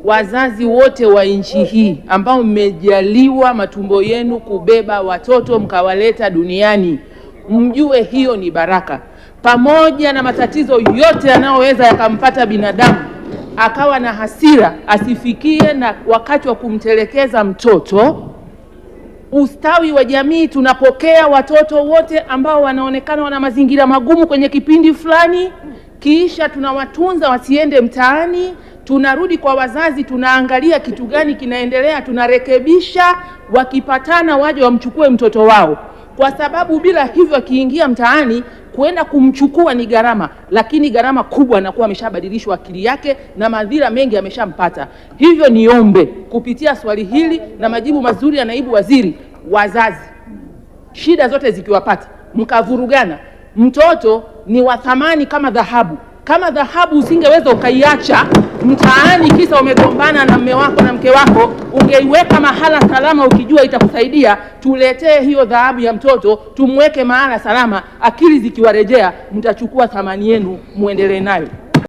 wazazi wote wa nchi hii ambao mmejaliwa matumbo yenu kubeba watoto mkawaleta duniani, mjue hiyo ni baraka. Pamoja na matatizo yote yanayoweza yakampata binadamu, akawa na hasira, asifikie na wakati wa kumtelekeza mtoto. Ustawi wa jamii, tunapokea watoto wote ambao wanaonekana wana mazingira magumu kwenye kipindi fulani, kisha tunawatunza wasiende mtaani. Tunarudi kwa wazazi, tunaangalia kitu gani kinaendelea, tunarekebisha. Wakipatana waje wamchukue mtoto wao, kwa sababu bila hivyo akiingia mtaani kwenda kumchukua ni gharama, lakini gharama kubwa anakuwa ameshabadilishwa akili yake na madhira mengi ameshampata. Hivyo niombe kupitia swali hili na majibu mazuri ya naibu waziri, wazazi, shida zote zikiwapata mkavurugana, mtoto ni wa thamani kama dhahabu. Kama dhahabu usingeweza ukaiacha mtaani kisa umegombana na mume wako na mke wako, ungeiweka mahala salama ukijua itakusaidia. Tuletee hiyo dhahabu ya mtoto, tumweke mahala salama, akili zikiwarejea mtachukua thamani yenu muendelee nayo.